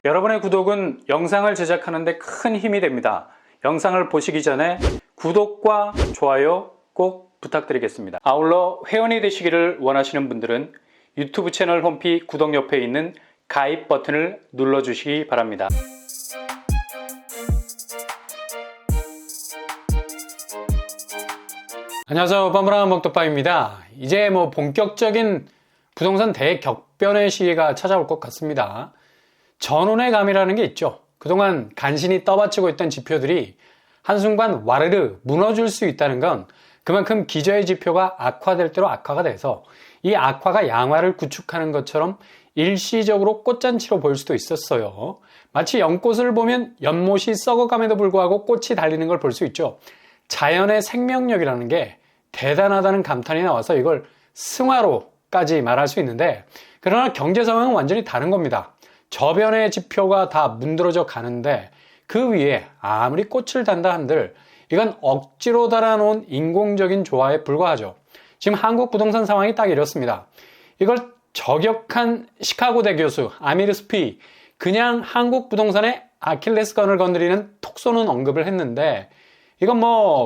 여러분의 구독은 영상을 제작하는 데 큰 힘이 됩니다. 영상을 보시기 전에 구독과 좋아요 꼭 부탁드리겠습니다. 아울러 회원이 되시기를 원하시는 분들은 유튜브 채널 홈피 구독 옆에 있는 가입 버튼을 눌러주시기 바랍니다. 안녕하세요. 빠무라 먹떡밥입니다. 이제 본격적인 부동산 대격변의 시기가 찾아올 것 같습니다. 전운의 감이라는 게 있죠. 그동안 간신히 떠받치고 있던 지표들이 한순간 와르르 무너질 수 있다는 건 그만큼 기저의 지표가 악화될 대로 악화가 돼서 이 악화가 양화를 구축하는 것처럼 일시적으로 꽃잔치로 보일 수도 있었어요. 마치 연꽃을 보면 연못이 썩어감에도 불구하고 꽃이 달리는 걸 볼 수 있죠. 자연의 생명력이라는 게 대단하다는 감탄이 나와서 이걸 승화로까지 말할 수 있는데, 그러나 경제 상황은 완전히 다른 겁니다. 저변의 지표가 다 문드러져 가는데 그 위에 아무리 꽃을 단다 한들 이건 억지로 달아놓은 인공적인 조화에 불과하죠. 지금 한국 부동산 상황이 딱 이렇습니다. 이걸 저격한 시카고대 교수 아미르 스피, 그냥 한국 부동산의 아킬레스건을 건드리는 톡 쏘는 언급을 했는데, 이건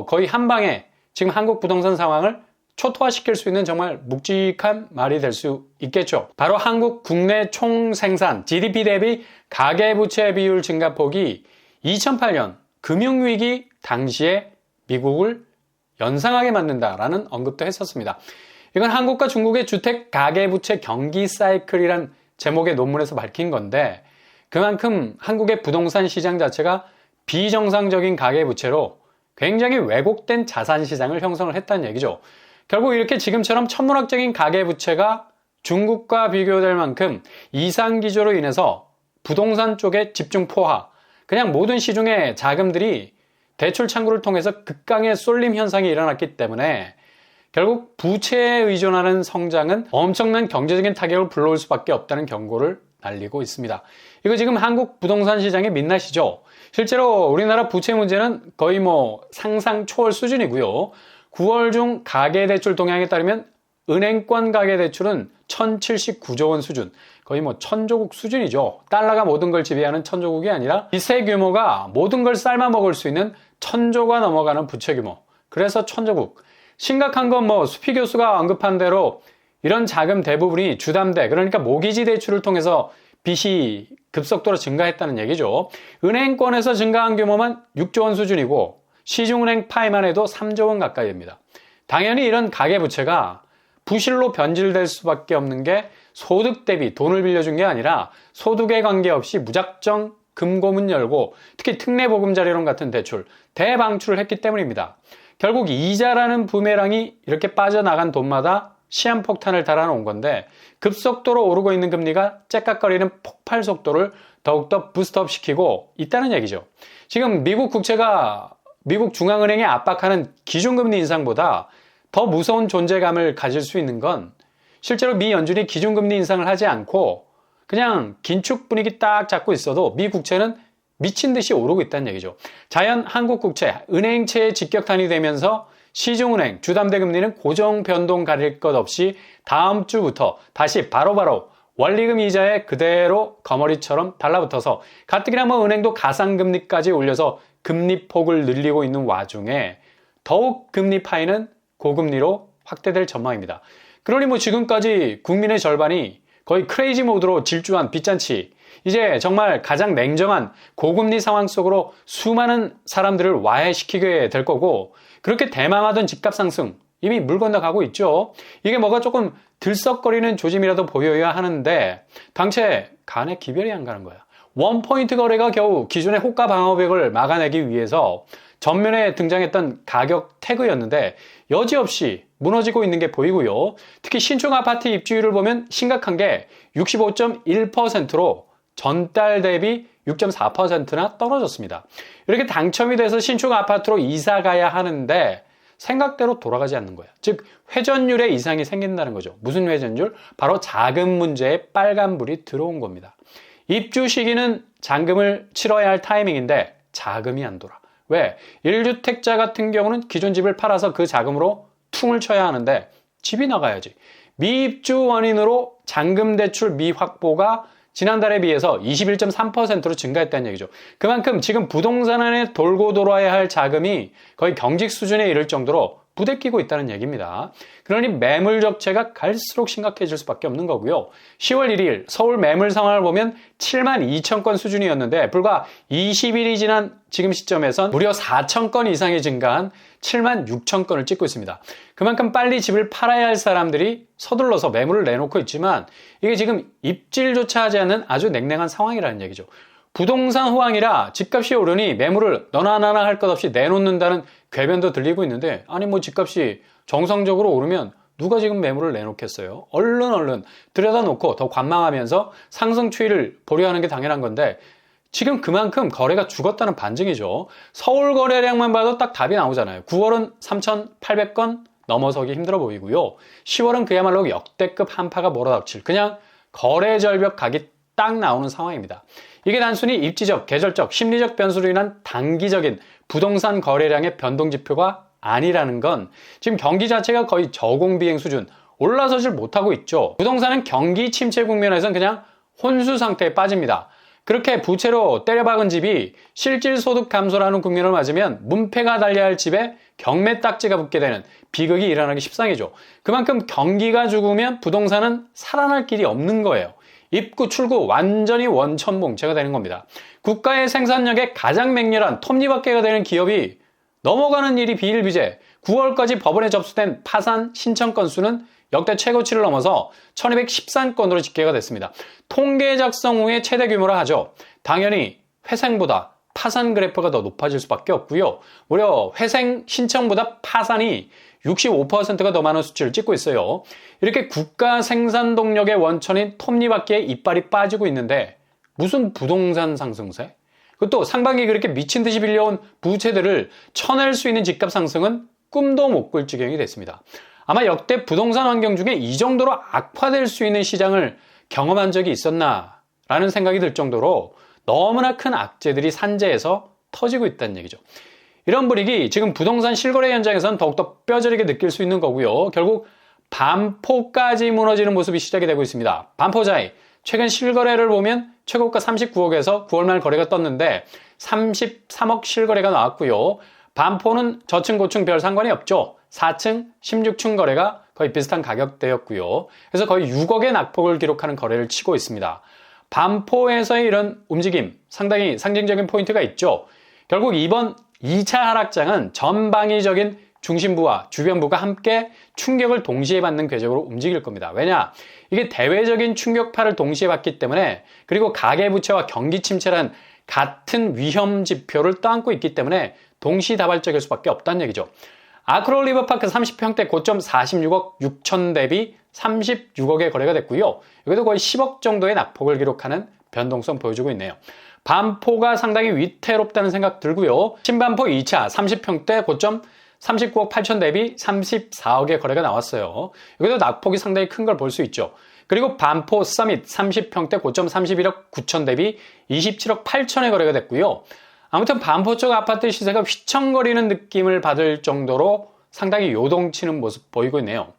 거의 한 방에 지금 한국 부동산 상황을 초토화시킬 수 있는 정말 묵직한 말이 될 수 있겠죠. 바로 한국 국내 총생산 GDP 대비 가계부채 비율 증가폭이 2008년 금융위기 당시에 미국을 연상하게 만든다라는 언급도 했었습니다. 이건 한국과 중국의 주택 가계부채 경기 사이클이란 제목의 논문에서 밝힌 건데, 그만큼 한국의 부동산 시장 자체가 비정상적인 가계부채로 굉장히 왜곡된 자산시장을 형성을 했다는 얘기죠. 결국 이렇게 지금처럼 천문학적인 가계부채가 중국과 비교될 만큼 이상기조로 인해서 부동산 쪽의 집중 포화, 그냥 모든 시중의 자금들이 대출 창구를 통해서 극강의 쏠림 현상이 일어났기 때문에 결국 부채에 의존하는 성장은 엄청난 경제적인 타격을 불러올 수밖에 없다는 경고를 날리고 있습니다. 이거 지금 한국 부동산 시장의 민낯이죠. 실제로 우리나라 부채 문제는 거의 상상 초월 수준이고요. 9월 중 가계대출 동향에 따르면 은행권 가계대출은 1079조 원 수준, 거의 천조국 수준이죠. 달러가 모든 걸 지배하는 천조국이 아니라 빚의 규모가 모든 걸 삶아 먹을 수 있는 천조가 넘어가는 부채 규모. 그래서 천조국. 심각한 건 수피 교수가 언급한 대로 이런 자금 대부분이 주담대, 그러니까 모기지 대출을 통해서 빚이 급속도로 증가했다는 얘기죠. 은행권에서 증가한 규모만 6조 원 수준이고 시중은행 파이만 해도 3조 원 가까이 됩니다. 당연히 이런 가계부채가 부실로 변질될 수밖에 없는 게 소득 대비 돈을 빌려준 게 아니라 소득에 관계없이 무작정 금고문 열고 특히 특례보금자리론 같은 대출, 대방출을 했기 때문입니다. 결국 이자라는 부메랑이 이렇게 빠져나간 돈마다 시한폭탄을 달아놓은 건데, 급속도로 오르고 있는 금리가 째깍거리는 폭발 속도를 더욱더 부스트업 시키고 있다는 얘기죠. 지금 미국 국채가 미국 중앙은행에 압박하는 기준금리 인상보다 더 무서운 존재감을 가질 수 있는 건 실제로 미 연준이 기준금리 인상을 하지 않고 그냥 긴축 분위기 딱 잡고 있어도 미 국채는 미친 듯이 오르고 있다는 얘기죠. 자연 한국 국채, 은행채에 직격탄이 되면서 시중은행, 주담대 금리는 고정 변동 가릴 것 없이 다음 주부터 다시 바로바로 원리금 이자에 그대로 거머리처럼 달라붙어서 가뜩이나 은행도 가상금리까지 올려서 금리 폭을 늘리고 있는 와중에 더욱 금리 파이는 고금리로 확대될 전망입니다. 그러니 지금까지 국민의 절반이 거의 크레이지 모드로 질주한 빚잔치, 이제 정말 가장 냉정한 고금리 상황 속으로 수많은 사람들을 와해시키게 될 거고, 그렇게 대망하던 집값 상승 이미 물 건너가고 있죠. 이게 조금 들썩거리는 조짐이라도 보여야 하는데 당최 간에 기별이 안 가는 거야. 원포인트 거래가 겨우 기존의 호가 방어벽을 막아내기 위해서 전면에 등장했던 가격 태그였는데 여지없이 무너지고 있는 게 보이고요. 특히 신축 아파트 입주율을 보면 심각한 게 65.1%로 전달 대비 6.4%나 떨어졌습니다. 이렇게 당첨이 돼서 신축 아파트로 이사 가야 하는데 생각대로 돌아가지 않는 거야. 즉 회전율에 이상이 생긴다는 거죠. 무슨 회전율? 바로 자금 문제에 빨간불이 들어온 겁니다. 입주 시기는 잔금을 치러야 할 타이밍인데 자금이 안 돌아. 왜? 1주택자 같은 경우는 기존 집을 팔아서 그 자금으로 퉁을 쳐야 하는데 집이 나가야지. 미입주 원인으로 잔금 대출 미확보가 지난달에 비해서 21.3%로 증가했다는 얘기죠. 그만큼 지금 부동산에 돌고 돌아야 할 자금이 거의 경직 수준에 이를 정도로 부대끼고 있다는 얘기입니다. 그러니 매물 적체가 갈수록 심각해질 수밖에 없는 거고요. 10월 1일 서울 매물 상황을 보면 7만 2천 건 수준이었는데 불과 20일이 지난 지금 시점에선 무려 4천 건 이상이 증가한 7만 6천 건을 찍고 있습니다. 그만큼 빨리 집을 팔아야 할 사람들이 서둘러서 매물을 내놓고 있지만 이게 지금 입질조차 하지 않는 아주 냉랭한 상황이라는 얘기죠. 부동산 호황이라 집값이 오르니 매물을 너나 나나 할 것 없이 내놓는다는 궤변도 들리고 있는데 아니 뭐 집값이 정상적으로 오르면 누가 지금 매물을 내놓겠어요? 얼른 들여다놓고 더 관망하면서 상승 추이를 보려하는 게 당연한 건데 지금 그만큼 거래가 죽었다는 반증이죠. 서울 거래량만 봐도 딱 답이 나오잖아요. 9월은 3,800건 넘어서기 힘들어 보이고요. 10월은 그야말로 역대급 한파가 몰아닥칠 그냥 거래 절벽 각이 딱 나오는 상황입니다. 이게 단순히 입지적, 계절적, 심리적 변수로 인한 단기적인 부동산 거래량의 변동 지표가 아니라는 건 지금 경기 자체가 거의 저공비행 수준, 올라서질 못하고 있죠. 부동산은 경기 침체 국면에선 그냥 혼수 상태에 빠집니다. 그렇게 부채로 때려박은 집이 실질 소득 감소라는 국면을 맞으면 문패가 달려야 할 집에 경매 딱지가 붙게 되는 비극이 일어나기 십상이죠. 그만큼 경기가 죽으면 부동산은 살아날 길이 없는 거예요. 입구, 출구 완전히 원천봉체가 되는 겁니다. 국가의 생산력에 가장 맹렬한 톱니바퀴가 되는 기업이 넘어가는 일이 비일비재 9월까지 법원에 접수된 파산 신청 건수는 역대 최고치를 넘어서 1213건으로 집계가 됐습니다. 통계 작성 후에 최대 규모라 하죠. 당연히 회생보다 파산 그래프가 더 높아질 수밖에 없고요. 무려 회생 신청보다 파산이 65%가 더 많은 수치를 찍고 있어요. 이렇게 국가 생산 동력의 원천인 톱니바퀴에 이빨이 빠지고 있는데 무슨 부동산 상승세? 그것도 상반기 그렇게 미친 듯이 빌려온 부채들을 쳐낼 수 있는 집값 상승은 꿈도 못 꿀 지경이 됐습니다. 아마 역대 부동산 환경 중에 이 정도로 악화될 수 있는 시장을 경험한 적이 있었나 라는 생각이 들 정도로 너무나 큰 악재들이 산재해서 터지고 있다는 얘기죠. 이런 분위기 지금 부동산 실거래 현장에서는 더욱더 뼈저리게 느낄 수 있는 거고요. 결국 반포까지 무너지는 모습이 시작이 되고 있습니다. 반포자이 최근 실거래를 보면 최고가 39억에서 9월 말 거래가 떴는데 33억 실거래가 나왔고요. 반포는 저층 고층 별 상관이 없죠. 4층, 16층 거래가 거의 비슷한 가격대였고요. 그래서 거의 6억의 낙폭을 기록하는 거래를 치고 있습니다. 반포에서의 이런 움직임 상당히 상징적인 포인트가 있죠. 결국 이번 2차 하락장은 전방위적인 중심부와 주변부가 함께 충격을 동시에 받는 궤적으로 움직일 겁니다. 왜냐? 이게 대외적인 충격파를 동시에 받기 때문에 그리고 가계부채와 경기 침체란 같은 위험 지표를 떠안고 있기 때문에 동시다발적일 수밖에 없다는 얘기죠. 아크롤 리버파크 30평대 고점 46억 6천 대비 36억의 거래가 됐고요. 여기도 거의 10억 정도의 낙폭을 기록하는 변동성 보여주고 있네요. 반포가 상당히 위태롭다는 생각 들고요. 신반포 2차 30평대 고점 39억 8천 대비 34억의 거래가 나왔어요. 여기도 낙폭이 상당히 큰 걸 볼 수 있죠. 그리고 반포 서밋 30평대 고점 31억 9천 대비 27억 8천의 거래가 됐고요. 아무튼 반포 쪽 아파트 시세가 휘청거리는 느낌을 받을 정도로 상당히 요동치는 모습 보이고 있네요.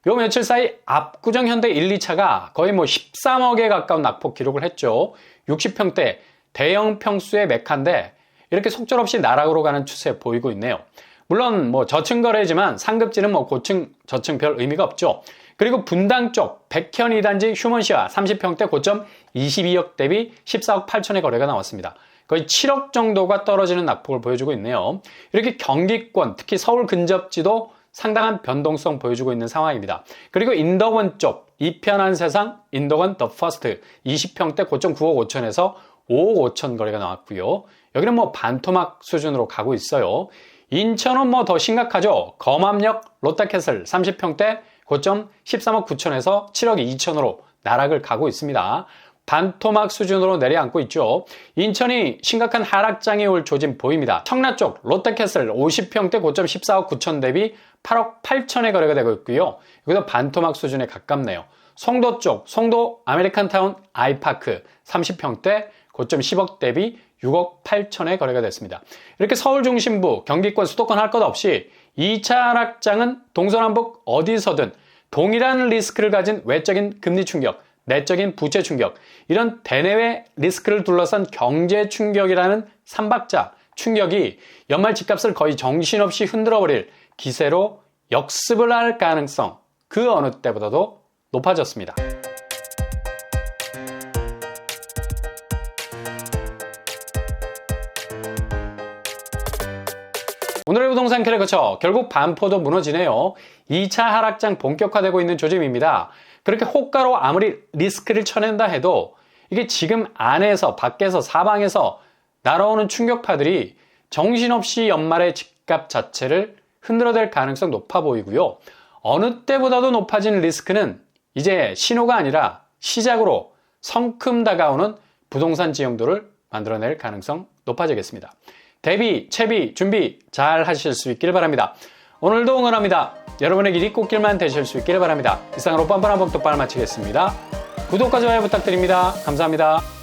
요 며칠 사이 압구정 현대 1, 2차가 거의 13억에 가까운 낙폭 기록을 했죠. 60평대 대형 평수의 메카인데 이렇게 속절없이 나락으로 가는 추세 보이고 있네요. 물론 저층 거래지만 상급지는 고층, 저층 별 의미가 없죠. 그리고 분당 쪽 백현 2단지 휴먼시아 30평대 고점 22억 대비 14억 8천의 거래가 나왔습니다. 거의 7억 정도가 떨어지는 낙폭을 보여주고 있네요. 이렇게 경기권, 특히 서울 근접지도 상당한 변동성 보여주고 있는 상황입니다. 그리고 인덕원 쪽 이편한 세상 인덕원 더 퍼스트 20평대 고점 9억 5천에서 5억 5천 거래가 나왔고요. 여기는 반토막 수준으로 가고 있어요. 인천은 더 심각하죠. 검암역 롯데캐슬 30평대 고점 13억 9천에서 7억 2천으로 나락을 가고 있습니다. 반토막 수준으로 내려앉고 있죠. 인천이 심각한 하락장에 올 조짐 보입니다. 청라 쪽 롯데캐슬 50평대 고점 14억 9천 대비 8억 8천의 거래가 되고 있고요. 여기도 반토막 수준에 가깝네요. 송도 쪽 송도 아메리칸타운 아이파크 30평대 고점 10억 대비 6억 8천의 거래가 됐습니다. 이렇게 서울 중심부, 경기권, 수도권 할 것 없이 2차 하락장은 동서남북 어디서든 동일한 리스크를 가진 외적인 금리 충격, 내적인 부채 충격, 이런 대내외 리스크를 둘러싼 경제 충격이라는 삼박자 충격이 연말 집값을 거의 정신없이 흔들어버릴 기세로 역습을 할 가능성, 그 어느 때보다도 높아졌습니다. 오늘의 부동산 캐릭터처 결국 반포도 무너지네요. 2차 하락장 본격화되고 있는 조짐입니다. 그렇게 호가로 아무리 리스크를 쳐낸다 해도 이게 지금 안에서 밖에서 사방에서 날아오는 충격파들이 정신없이 연말의 집값 자체를 흔들어댈 가능성 높아 보이고요. 어느 때보다도 높아진 리스크는 이제 신호가 아니라 시작으로 성큼 다가오는 부동산 지형도를 만들어낼 가능성 높아지겠습니다. 대비, 채비, 준비 잘 하실 수 있길 바랍니다. 오늘도 응원합니다. 여러분의 길이 꽃길만 되실 수 있길 바랍니다. 이상으로 뻔뻔한 복독방을 마치겠습니다. 구독과 좋아요 부탁드립니다. 감사합니다.